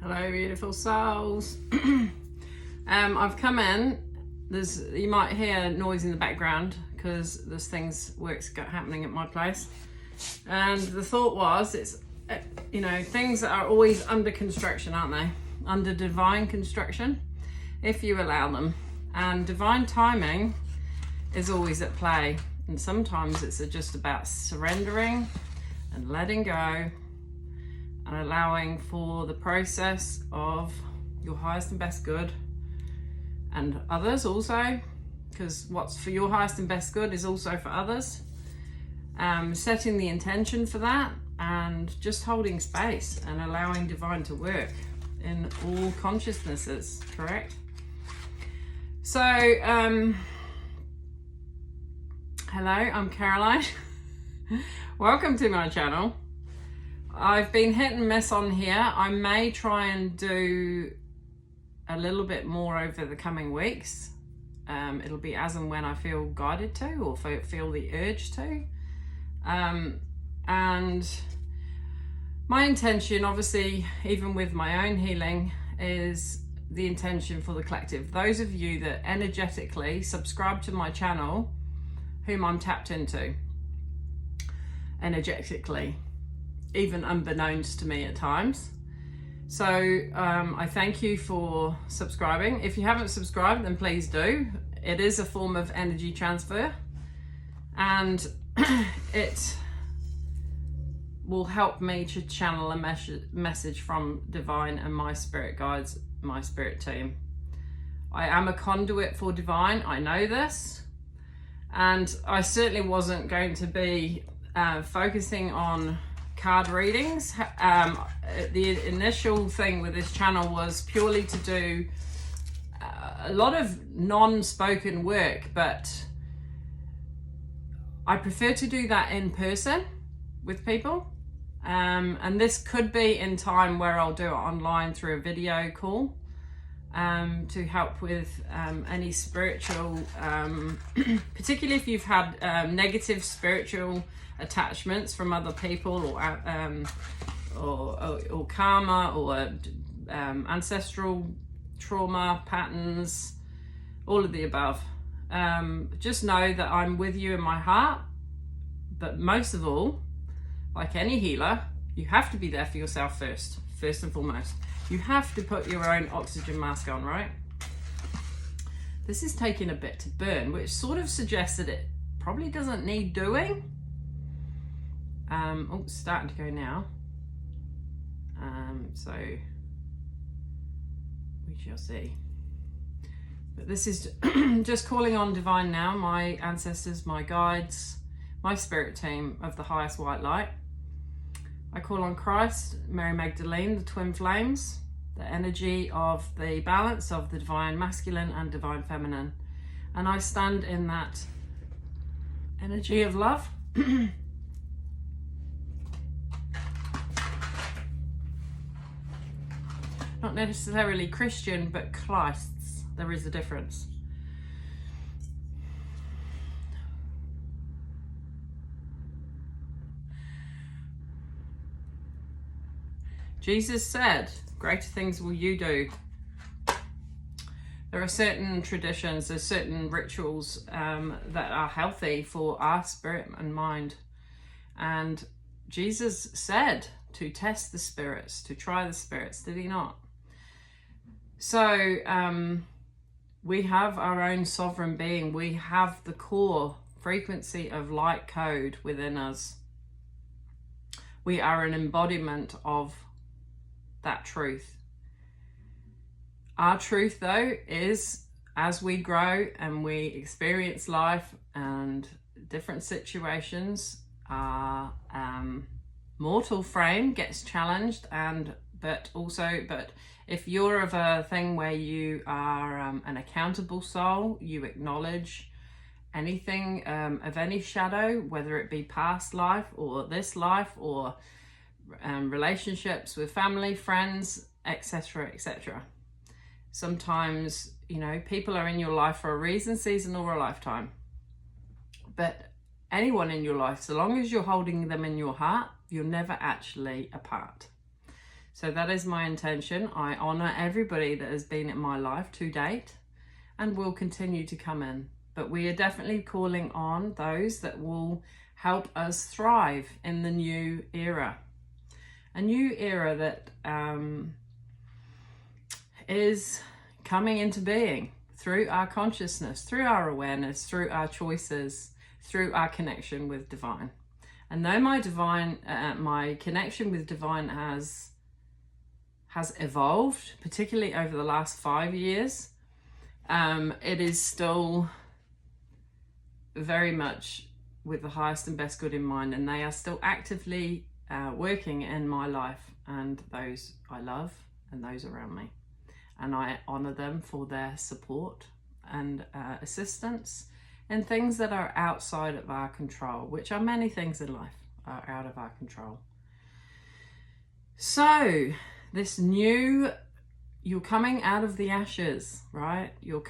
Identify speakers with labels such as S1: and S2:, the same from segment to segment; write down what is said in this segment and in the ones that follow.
S1: Hello, beautiful souls. I've come in. You might hear noise in the background because there's works happening at my place. And the thought was, things that are always under construction, aren't they? Under divine construction, if you allow them. And divine timing is always at play. And sometimes it's just about surrendering and letting go and allowing for the process of your highest and best good and others also, because what's for your highest and best good is also for others. Setting the intention for that and just holding space and allowing divine to work in all consciousnesses, correct? So, hello, I'm Caroline. Welcome to my channel. I've been hit and miss on here. I may try and do a little bit more over the coming weeks. It'll be as and when I feel guided to or feel the urge to. And my intention, obviously, even with my own healing, is the intention for the collective. Those of you that energetically subscribe to my channel, whom I'm tapped into energetically, even unbeknownst to me at times. So I thank you for subscribing. If you haven't subscribed, then please do. It is a form of energy transfer, and it will help me to channel a message from divine and my spirit guides, my spirit team. I am a conduit for divine, I know this, and I certainly wasn't going to be focusing on card readings. The initial thing with this channel was purely to do a lot of non-spoken work, but I prefer to do that in person with people, and this could be in time where I'll do it online through a video call to help with any spiritual, particularly if you've had negative spiritual attachments from other people, or karma, or ancestral trauma patterns, all of the above. Just know that I'm with you in my heart, but most of all, like any healer, you have to be there for yourself first and foremost. You have to put your own oxygen mask on, right? This is taking a bit to burn, which sort of suggests that it probably doesn't need doing. It's starting to go now. So we shall see. But this is just calling on divine now, my ancestors, my guides, my spirit team of the highest white light. I call on Christ, Mary Magdalene, the twin flames, the energy of the balance of the divine masculine and divine feminine. And I stand in that energy of love. Not necessarily Christian, but Christ's. There is a difference. Jesus said, greater things will you do. There are certain traditions, there's certain rituals that are healthy for our spirit and mind. And Jesus said to test the spirits, to try the spirits, did he not? So we have our own sovereign being. We have the core frequency of light code within us. We are an embodiment of that truth. Our truth, though, is as we grow and we experience life and different situations, our mortal frame gets challenged, but if you're of a thing where you are an accountable soul, you acknowledge anything of any shadow, whether it be past life or this life, or relationships with family, friends, etc., etc. Sometimes, people are in your life for a reason, season, or a lifetime. But anyone in your life, so long as you're holding them in your heart, you're never actually apart. So that is my intention. I honor everybody that has been in my life to date and will continue to come in. But we are definitely calling on those that will help us thrive in the new era. A new era that is coming into being through our consciousness, through our awareness, through our choices, through our connection with divine. And though my connection with divine has evolved, particularly over the last 5 years, it is still very much with the highest and best good in mind, and they are still actively working in my life and those I love and those around me. And I honor them for their support and assistance in things that are outside of our control, which are many things in life are out of our control. So this new, you're coming out of the ashes, right? You're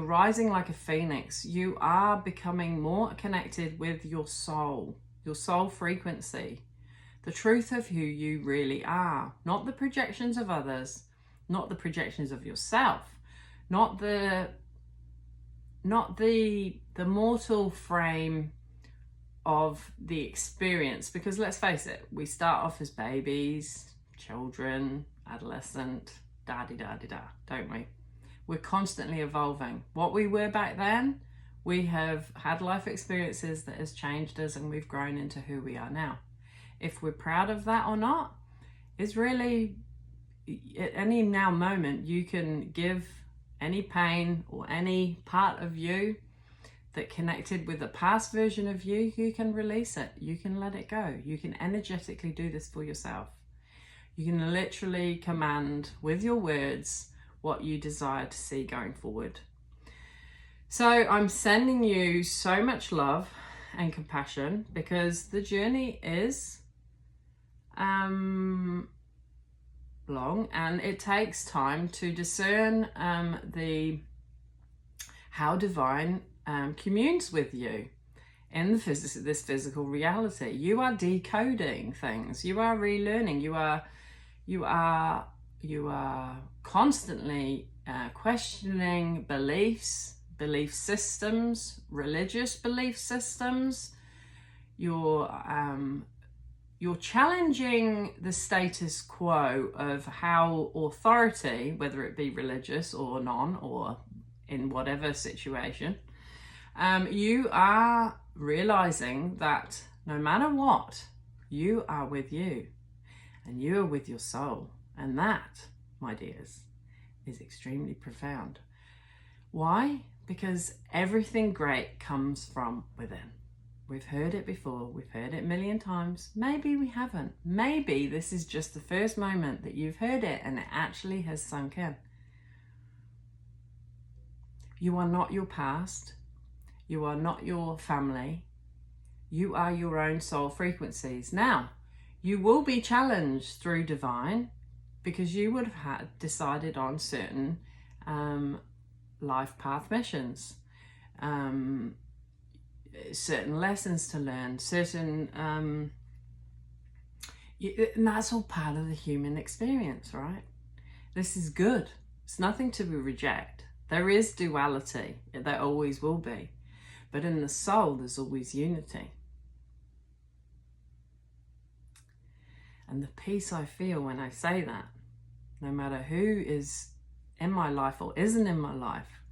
S1: rising like a phoenix. You are becoming more connected with your soul frequency, the truth of who you really are, not the projections of others, not the projections of yourself, not the mortal frame of the experience. Because let's face it, we start off as babies, children, adolescent, da-di-da-di-da, don't we? We're constantly evolving. What we were back then, we have had life experiences that has changed us, and we've grown into who we are now. If we're proud of that or not is really, at any now moment, you can give any pain or any part of you that connected with the past version of you, you can release it. You can let it go. You can energetically do this for yourself. You can literally command with your words what you desire to see going forward. So I'm sending you so much love and compassion, because the journey is long, and it takes time to discern how divine communes with you in this physical reality. You are decoding things. You are relearning. You are constantly questioning beliefs, belief systems, religious belief systems. You're challenging the status quo of how authority, whether it be religious or non, or in whatever situation, you are realizing that no matter what, you are with you, and you are with your soul. And that, my dears, is extremely profound. Why? Because everything great comes from within. We've heard it before. We've heard it a million times. Maybe we haven't. Maybe this is just the first moment that you've heard it and it actually has sunk in. You are not your past. You are not your family. You are your own soul frequencies. Now, you will be challenged through divine, because you would have decided on certain life path missions, certain lessons to learn, and that's all part of the human experience, right? This is good. It's nothing to reject. There is duality. There always will be. But in the soul, there's always unity. And the peace I feel when I say that, no matter who is in my life or isn't in my life,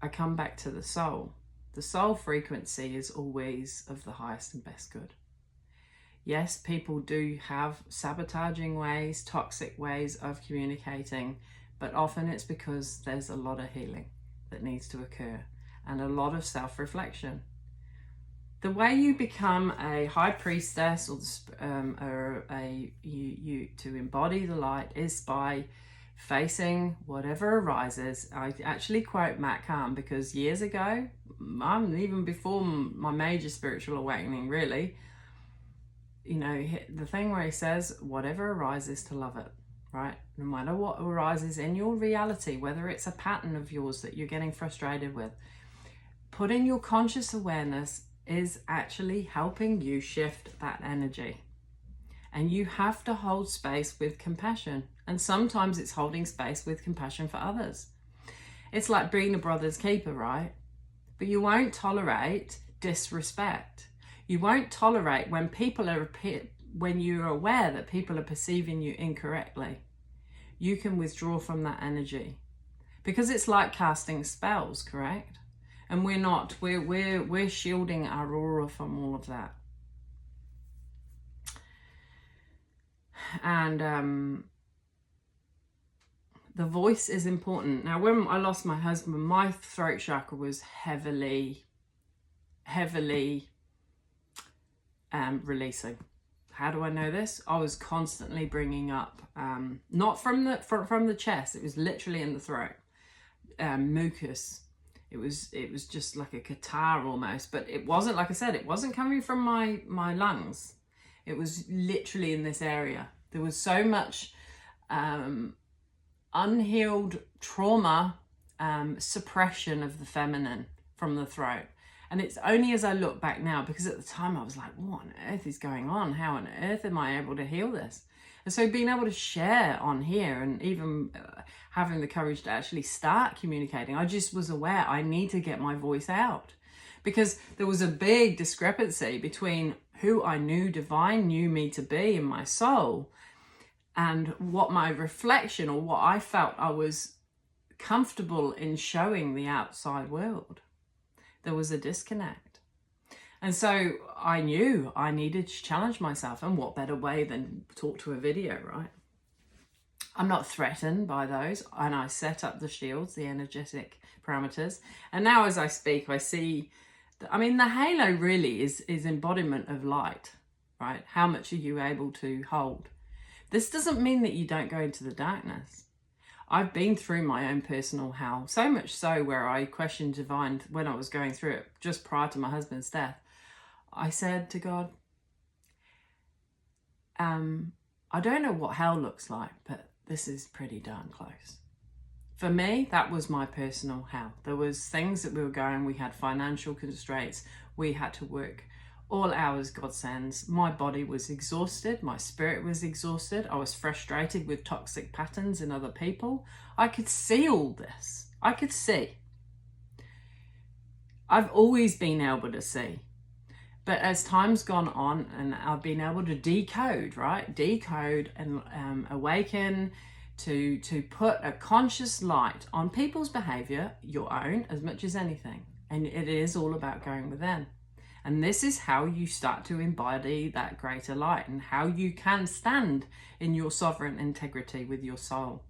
S1: I come back to the soul. The soul frequency is always of the highest and best good. Yes, people do have sabotaging ways, toxic ways of communicating, but often it's because there's a lot of healing that needs to occur and a lot of self-reflection. The way you become a high priestess or to embody the light is by facing whatever arises. I actually quote Matt Kahn, because years ago, even before my major spiritual awakening, really, the thing where he says, whatever arises, to love it, right? No matter what arises in your reality, whether it's a pattern of yours that you're getting frustrated with, put in your conscious awareness is actually helping you shift that energy. And you have to hold space with compassion. And sometimes it's holding space with compassion for others. It's like being a brother's keeper, right? But you won't tolerate disrespect. You won't tolerate when when you're aware that people are perceiving you incorrectly. You can withdraw from that energy, because it's like casting spells, correct? And we're not. We're shielding our aura from all of that. And the voice is important. Now, when I lost my husband, my throat chakra was heavily releasing. How do I know this? I was constantly bringing up, not from the chest. It was literally in the throat, mucus. It was just like a catarrh almost, but it wasn't, like I said, it wasn't coming from my lungs. It was literally in this area. There was so much unhealed trauma, suppression of the feminine from the throat. And it's only as I look back now, because at the time I was like, what on earth is going on? How on earth am I able to heal this? And so being able to share on here, and even having the courage to actually start communicating, I just was aware I need to get my voice out, because there was a big discrepancy between who I knew Divine knew me to be in my soul, and what my reflection, or what I felt I was comfortable in showing the outside world. There was a disconnect. And so I knew I needed to challenge myself. And what better way than talk to a video, right? I'm not threatened by those. And I set up the shields, the energetic parameters. And now as I speak, I see, I mean, the halo really is embodiment of light, right? How much are you able to hold? This doesn't mean that you don't go into the darkness. I've been through my own personal hell, so much so where I questioned Divine when I was going through it just prior to my husband's death. I said to God, I don't know what hell looks like, but this is pretty darn close. For me, that was my personal hell. There was things that we were going, we had financial constraints, we had to work all hours God sends. My body was exhausted. My spirit was exhausted. I was frustrated with toxic patterns in other people. I could see all this. I could see. I've always been able to see. But as time's gone on and I've been able to decode, right? Decode and awaken to put a conscious light on people's behavior, your own, as much as anything. And it is all about going within. And this is how you start to embody that greater light, and how you can stand in your sovereign integrity with your soul,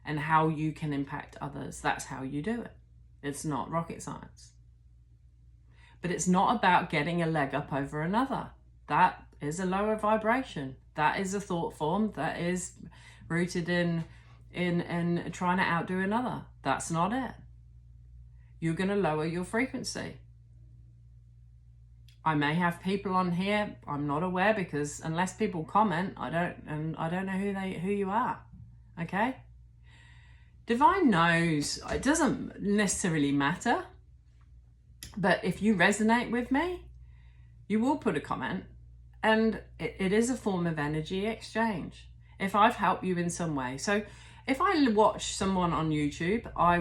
S1: and how you can impact others. That's how you do it. It's not rocket science. But it's not about getting a leg up over another. That is a lower vibration. That is a thought form that is rooted in trying to outdo another. That's not it. You're going to lower your frequency. I may have people on here, I'm not aware, because unless people comment, I don't know who you are. Okay? Divine knows. It doesn't necessarily matter. But if you resonate with me, you will put a comment, and it is a form of energy exchange. If I've helped you in some way. So if I watch someone on YouTube, I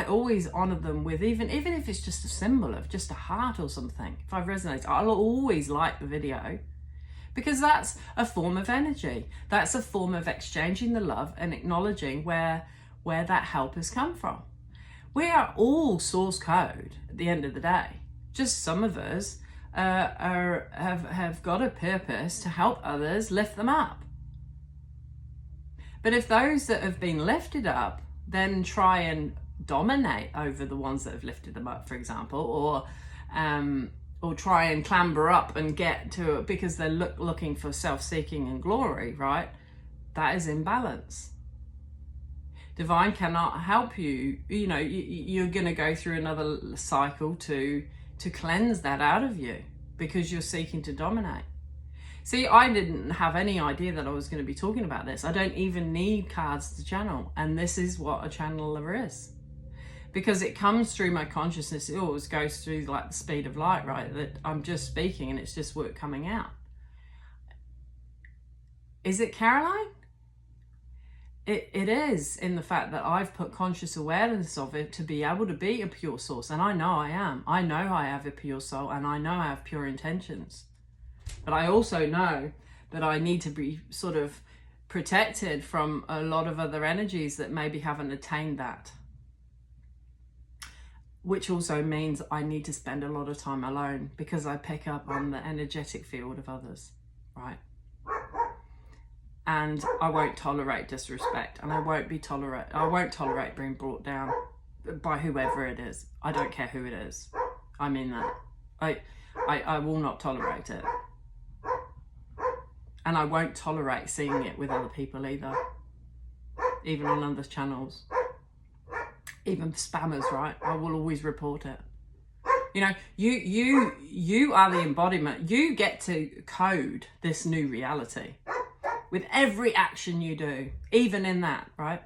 S1: always honor them with, even if it's just a symbol of just a heart or something. If I've resonated, I'll always like the video, because that's a form of energy. That's a form of exchanging the love and acknowledging where that help has come from. We are all source code at the end of the day. Just some of us have got a purpose to help others lift them up. But if those that have been lifted up then try and dominate over the ones that have lifted them up, for example, or try and clamber up and get to it because they're looking for self-seeking and glory, right? That is imbalance. Divine cannot help you. You know, you're going to go through another cycle to cleanse that out of you because you're seeking to dominate. See, I didn't have any idea that I was going to be talking about this. I don't even need cards to channel. And this is what a channeler is. Because it comes through my consciousness. It always goes through like the speed of light, right? That I'm just speaking and it's just work coming out. Is it Caroline? It is, in the fact that I've put conscious awareness of it to be able to be a pure source. And I know I am. I know I have a pure soul, and I know I have pure intentions. But I also know that I need to be sort of protected from a lot of other energies that maybe haven't attained that. Which also means I need to spend a lot of time alone, because I pick up on the energetic field of others, right? And I won't tolerate disrespect, and I won't tolerate being brought down by whoever it is. I don't care who it is. I mean that. I will not tolerate it. And I won't tolerate seeing it with other people either. Even on other channels. Even spammers, right? I will always report it. You know, you are the embodiment. You get to code this new reality. With every action you do, even in that, right?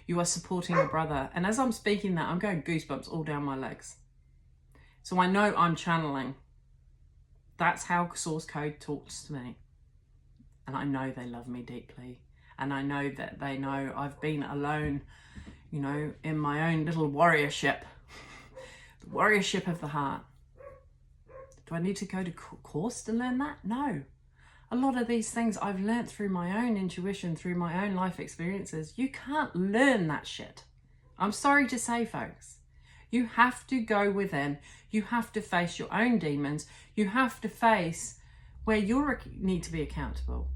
S1: You are supporting a brother. And as I'm speaking that, I'm going goosebumps all down my legs. So I know I'm channeling. That's how Source Code talks to me. And I know they love me deeply. And I know that they know I've been alone, you know, in my own little warrior ship. The warrior ship of the heart. Do I need to go to course to learn that? No. A lot of these things I've learnt through my own intuition, through my own life experiences. You can't learn that shit. I'm sorry to say, folks. You have to go within. You have to face your own demons. You have to face where you need to be accountable.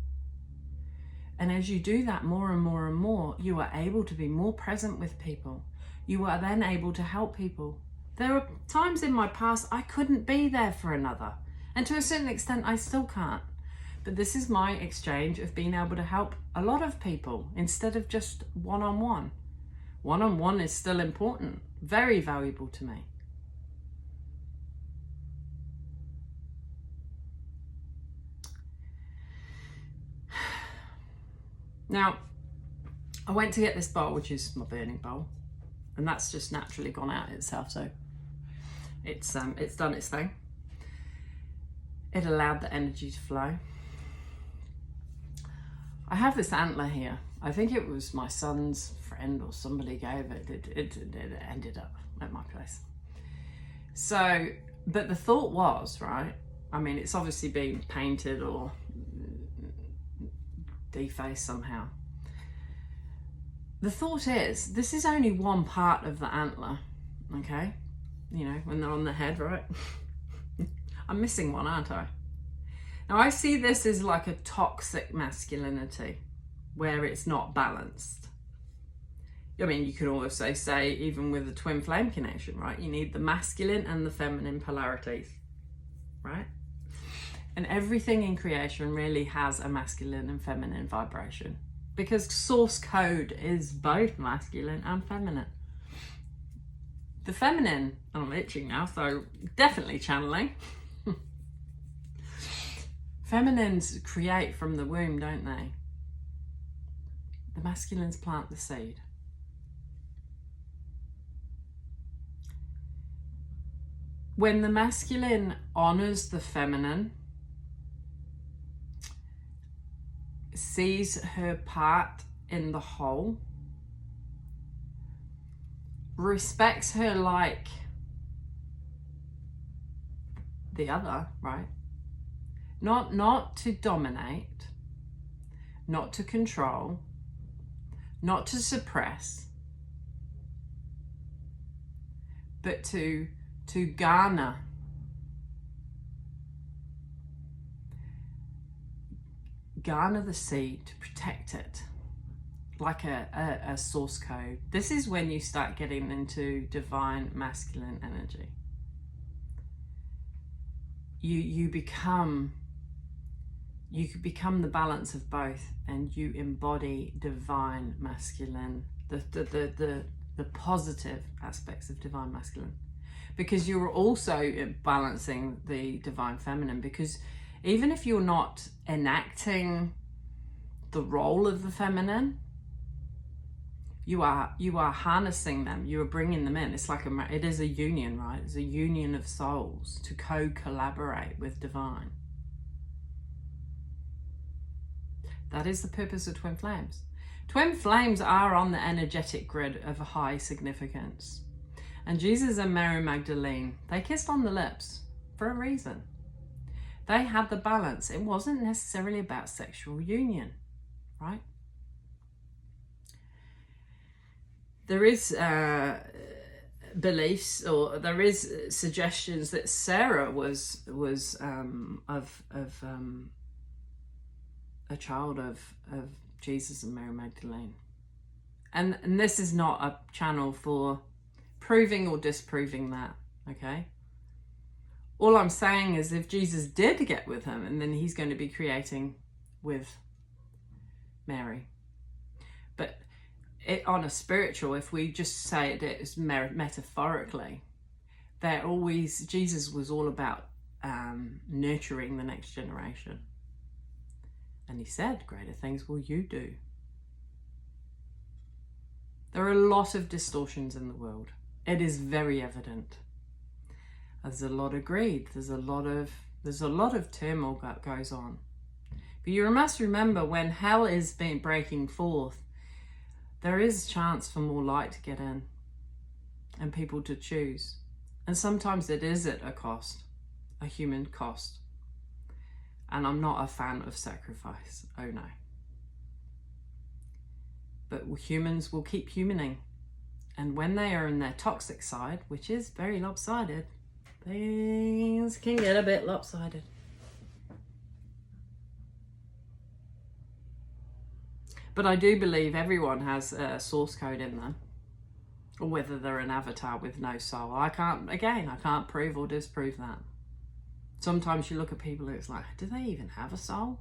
S1: And as you do that more and more and more, you are able to be more present with people. You are then able to help people. There are times in my past I couldn't be there for another. And to a certain extent, I still can't. But this is my exchange of being able to help a lot of people instead of just one-on-one. One-on-one is still important, very valuable to me. Now, I went to get this bowl, which is my burning bowl, and that's just naturally gone out itself, so it's done its thing. It allowed the energy to flow. I have this antler here. I think it was my son's friend or somebody gave it. It ended up at my place. So, but the thought was, right, I mean, it's obviously been painted or defaced somehow. The thought is, this is only one part of the antler, okay? You know, when they're on the head, right? I'm missing one, aren't I? Now, I see this as like a toxic masculinity where it's not balanced. I mean, you could also say, even with the twin flame connection, right? You need the masculine and the feminine polarities, right? And everything in creation really has a masculine and feminine vibration, because Source Code is both masculine and feminine. The feminine, and I'm itching now, so definitely channeling. Feminines create from the womb, don't they? The masculines plant the seed. When the masculine honors the feminine, sees her part in the whole, respects her like the other, right? Not to dominate, not to control, not to suppress, but to garner. Garner the seed, to protect it, like a source code. This is when you start getting into divine masculine energy. You become the balance of both, and you embody divine masculine, the positive aspects of divine masculine, because you're also balancing the divine feminine. Because even if you're not enacting the role of the feminine, you are harnessing them. You are bringing them in. It's like it is a union, right? It's a union of souls to co-collaborate with divine. That is the purpose of twin flames. Twin flames are on the energetic grid of high significance. And Jesus and Mary Magdalene, they kissed on the lips for a reason. They had the balance. It wasn't necessarily about sexual union, right? There is beliefs, or there is suggestions that Sarah was a child of Jesus and Mary Magdalene. And this is not a channel for proving or disproving that, okay? All I'm saying is if Jesus did get with him, and then he's going to be creating with Mary. But on a spiritual, if we just say it metaphorically, Jesus was all about nurturing the next generation. And he said, greater things will you do. There are a lot of distortions in the world. It is very evident. There's a lot of greed. There's a lot of turmoil that goes on. But you must remember, when hell is breaking forth, there is a chance for more light to get in and people to choose. And sometimes it is at a cost, a human cost. And I'm not a fan of sacrifice. Oh no. But humans will keep humaning. And when they are in their toxic side, which is very lopsided, things can get a bit lopsided. But I do believe everyone has a source code in them, or whether they're an avatar with no soul. I can't prove or disprove that. Sometimes you look at people and it's like, do they even have a soul?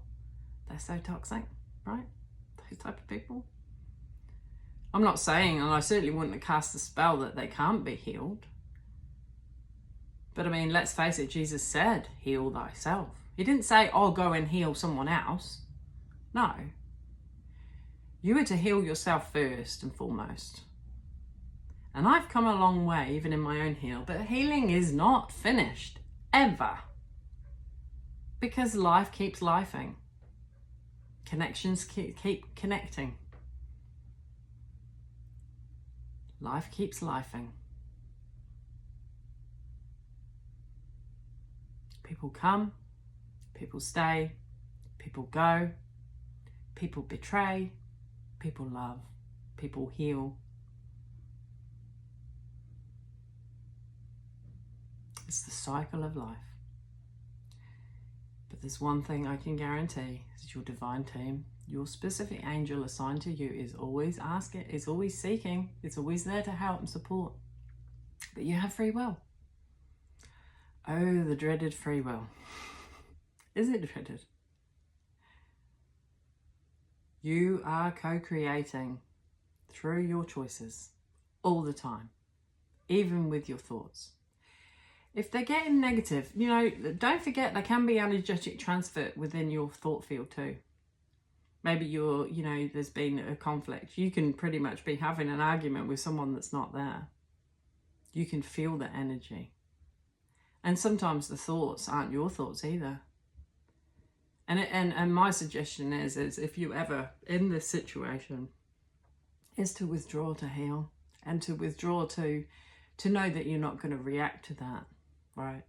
S1: They're so toxic, right? Those type of people. I'm not saying, and I certainly wouldn't cast a spell that they can't be healed. But I mean, let's face it, Jesus said, heal thyself. He didn't say, oh, go and heal someone else. No. You are to heal yourself first and foremost. And I've come a long way, even in my own heal, but healing is not finished, ever. Because life keeps lifing. Connections keep connecting. Life keeps lifing. People come, people stay, people go, people betray, people love, people heal. It's the cycle of life. But there's one thing I can guarantee, is your divine team, your specific angel assigned to you is always asking, is always seeking, it's always there to help and support. But you have free will. Oh, the dreaded free will. Is it dreaded? You are co-creating through your choices all the time, even with your thoughts. If they're getting negative, don't forget there can be energetic transfer within your thought field too. Maybe there's been a conflict. You can pretty much be having an argument with someone that's not there. You can feel the energy. And sometimes the thoughts aren't your thoughts either. And my suggestion is if you ever in this situation, is to withdraw to heal, and to withdraw to know that you're not going to react to that, right?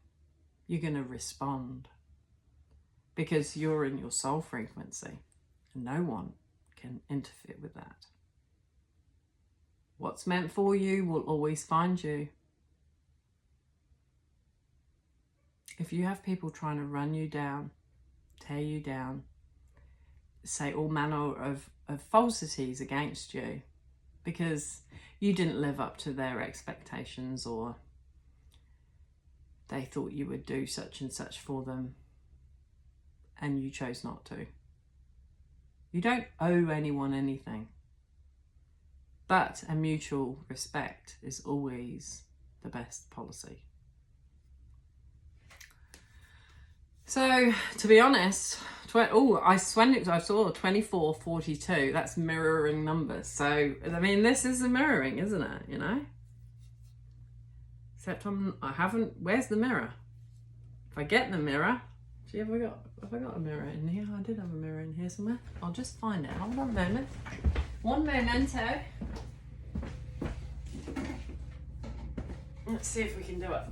S1: You're going to respond, because you're in your soul frequency and no one can interfere with that. What's meant for you will always find you. If you have people trying to run you down, tear you down, say all manner of falsities against you because you didn't live up to their expectations, or they thought you would do such and such for them and you chose not to. You don't owe anyone anything, but a mutual respect is always the best policy. So, to be honest, I saw 2442. That's mirroring numbers. So, I mean, this is a mirroring, isn't it? Except where's the mirror? If I get the mirror, Actually, have I got a mirror in here? I did have a mirror in here somewhere. I'll just find it. Hold on a moment. One memento. Let's see if we can do it.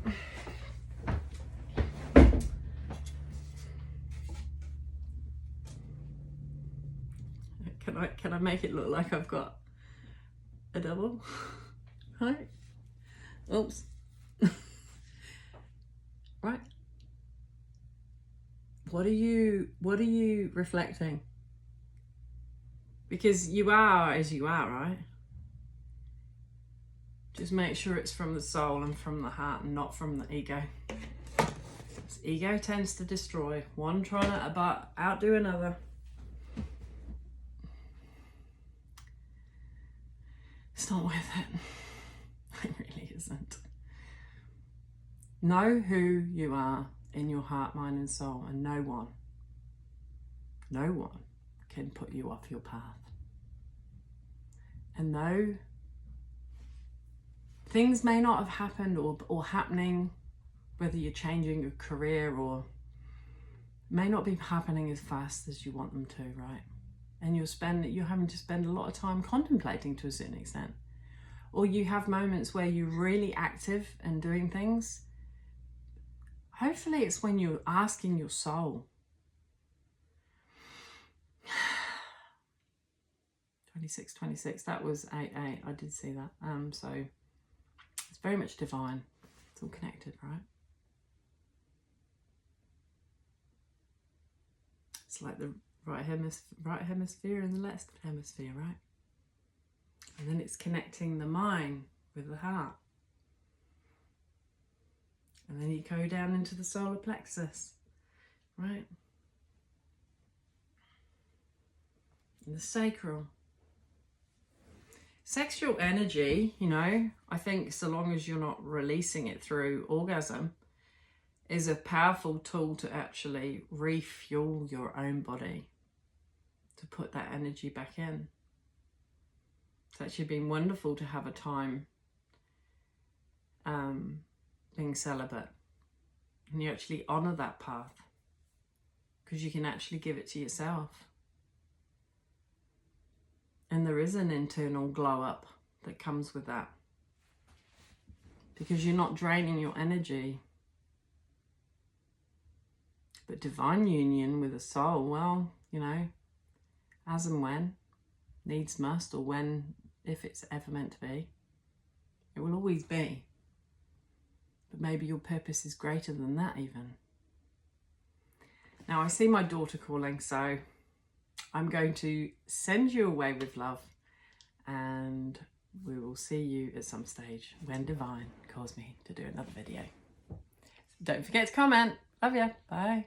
S1: Can I make it look like I've got a double? Right? Oops. Right. What are you reflecting? Because you are as you are, right? Just make sure it's from the soul and from the heart and not from the ego. This ego tends to destroy. One trying to outdo another. It's not worth it. It really isn't. Know who you are in your heart, mind and soul, and no one can put you off your path. And though things may not have happened or happening, whether you're changing your career or may not be happening as fast as you want them to, right? And you're having to spend a lot of time contemplating to a certain extent. Or you have moments where you're really active and doing things. Hopefully it's when you're asking your soul. 26, that was 8, I did see that. So it's very much divine. It's all connected, right? It's like the right hemisphere and the left hemisphere, right? And then it's connecting the mind with the heart. And then you go down into the solar plexus, right? And the sacral. Sexual energy, I think so long as you're not releasing it through orgasm, is a powerful tool to actually refuel your own body, to put that energy back in. It's actually been wonderful to have a time being celibate, and you actually honour that path because you can actually give it to yourself. And there is an internal glow up that comes with that because you're not draining your energy. But divine union with a soul, well, as and when, needs must, or when, if it's ever meant to be, it will always be. But maybe your purpose is greater than that even. Now I see my daughter calling, so I'm going to send you away with love, and we will see you at some stage when divine calls me to do another video. Don't forget to comment. Love ya. Bye.